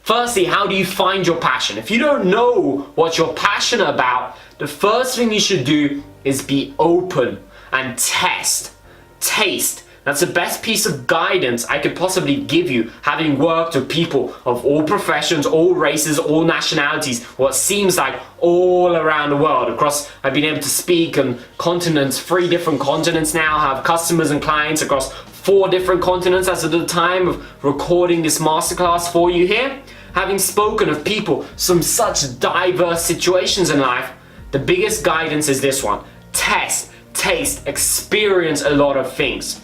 Firstly, how do you find your passion? If you don't know what you're passionate about, the first thing you should do is be open and taste. That's the best piece of guidance I could possibly give you, having worked with people of all professions, all races, all nationalities, what seems like all around the world. I've been able to speak on continents, 3 different continents now, have customers and clients across 4 different continents as of the time of recording this masterclass for you here. Having spoken of people from such diverse situations in life, the biggest guidance is this one: test, taste, experience a lot of things.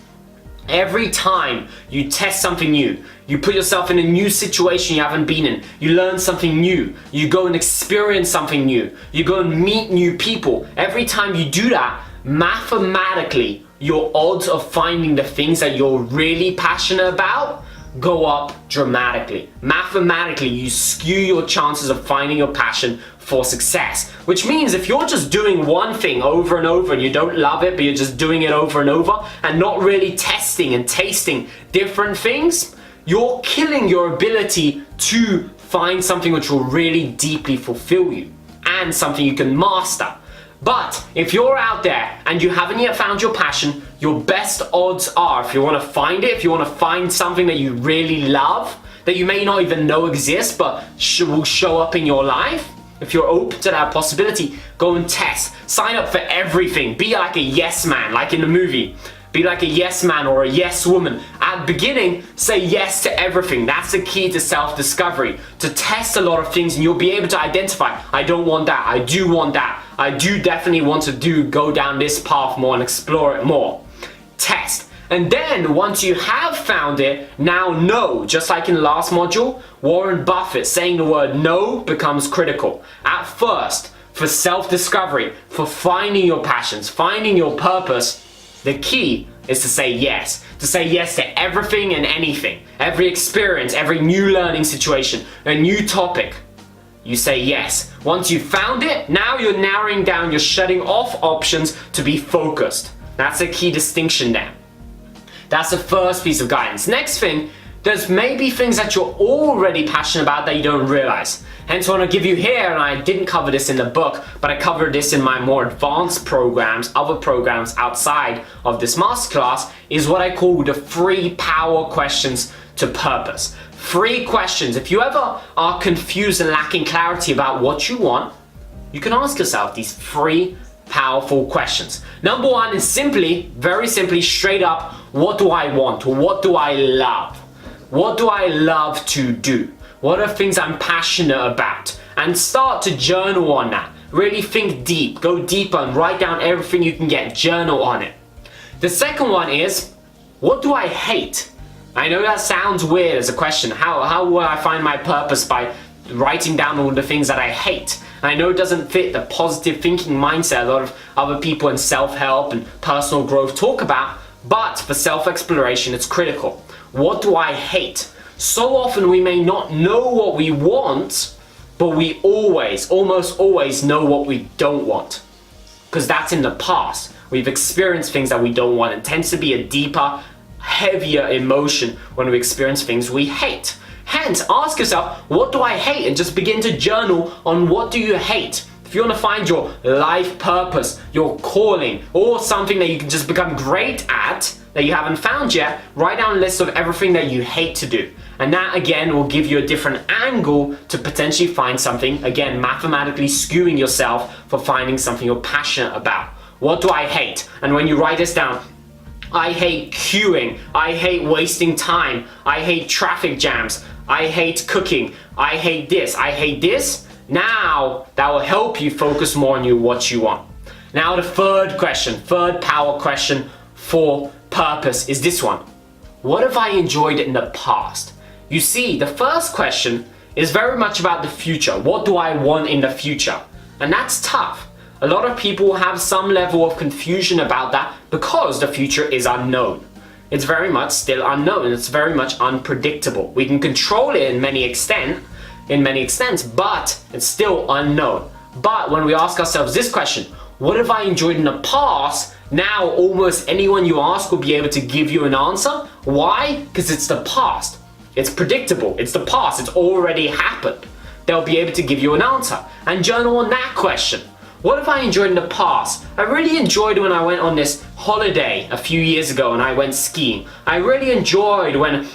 Every time you test something new, you put yourself in a new situation you haven't been in, you learn something new, you go and experience something new, you go and meet new people. Every time you do that, mathematically, your odds of finding the things that you're really passionate about go up dramatically. Mathematically, you skew your chances of finding your passion for success. Which means if you're just doing one thing over and over and you don't love it, but you're just doing it over and over and not really testing and tasting different things, you're killing your ability to find something which will really deeply fulfill you and something you can master. But if you're out there and you haven't yet found your passion, your best odds are, if you want to find it, if you want to find something that you really love, that you may not even know exists, but will show up in your life, if you're open to that possibility, go and test. Sign up for everything. Be like a yes man, like in the movie. Be like a yes man or a yes woman. At the beginning, say yes to everything. That's the key to self-discovery. To test a lot of things and you'll be able to identify, I don't want that, I do want that. I do definitely want to go down this path more and explore it more. Test. And then once you have found it, now no. Just like in the last module, Warren Buffett saying the word no becomes critical. At first, for self-discovery, for finding your passions, finding your purpose, the key is to say yes. To say yes to everything and anything. Every experience, every new learning situation, a new topic. You say yes. Once you've found it, now you're narrowing down, you're shutting off options to be focused. That's a key distinction there. That's the first piece of guidance. Next thing, there's maybe things that you're already passionate about that you don't realize. Hence what I want to give you here, and I didn't cover this in the book, but I covered this in my more advanced programs, other programs outside of this masterclass, is what I call the 3 power questions to purpose. 3 questions. If you ever are confused and lacking clarity about what you want, you can ask yourself these 3 powerful questions. Number 1 is simply, very simply, straight up, what do I want? Or what do I love? What do I love to do? What are things I'm passionate about? And start to journal on that. Really think deep, go deeper and write down everything you can get, journal on it. The second one is, what do I hate? I know that sounds weird as a question. How will I find my purpose? By writing down all the things that I hate. And I know it doesn't fit the positive thinking mindset a lot of other people in self-help and personal growth talk about, but for self-exploration it's critical. What do I hate? So often we may not know what we want, but we almost always know what we don't want. Because that's in the past. We've experienced things that we don't want. It tends to be a deeper, heavier emotion when we experience things we hate. Hence, ask yourself, what do I hate? And just begin to journal on what do you hate. If you want to find your life purpose, your calling, or something that you can just become great at that you haven't found yet, write down a list of everything that you hate to do. And that again will give you a different angle to potentially find something, again, mathematically skewing yourself for finding something you're passionate about. What do I hate? And when you write this down, I hate queuing, I hate wasting time, I hate traffic jams, I hate cooking, I hate this, I hate this. Now that will help you focus more on what you want. Now the third question, third power question for purpose is this one. What have I enjoyed in the past? You see, the first question is very much about the future. What do I want in the future? And that's tough. A lot of people have some level of confusion about that because the future is unknown. It's very much still unknown. It's very much unpredictable. We can control it in many extents, but it's still unknown. But when we ask ourselves this question, what have I enjoyed in the past? Now almost anyone you ask will be able to give you an answer. Why? Because it's the past. It's predictable. It's the past. It's already happened. They'll be able to give you an answer. And journal on that question. What have I enjoyed in the past? I really enjoyed when I went on this holiday a few years ago and I went skiing. I really enjoyed when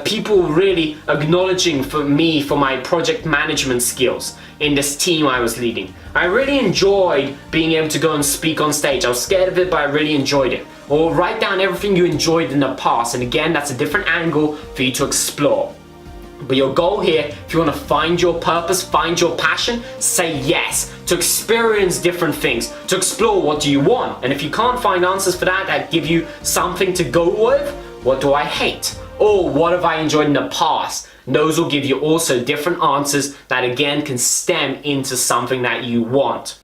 people really acknowledging for me for my project management skills in this team I was leading. I really enjoyed being able to go and speak on stage. I was scared of it, but I really enjoyed it. Or write down everything you enjoyed in the past, and again, that's a different angle for you to explore. But your goal here, if you want to find your purpose, find your passion, say yes, to experience different things, to explore what do you want. And if you can't find answers for that, that give you something to go with, what do I hate? Or what have I enjoyed in the past? And those will give you also different answers that again can stem into something that you want.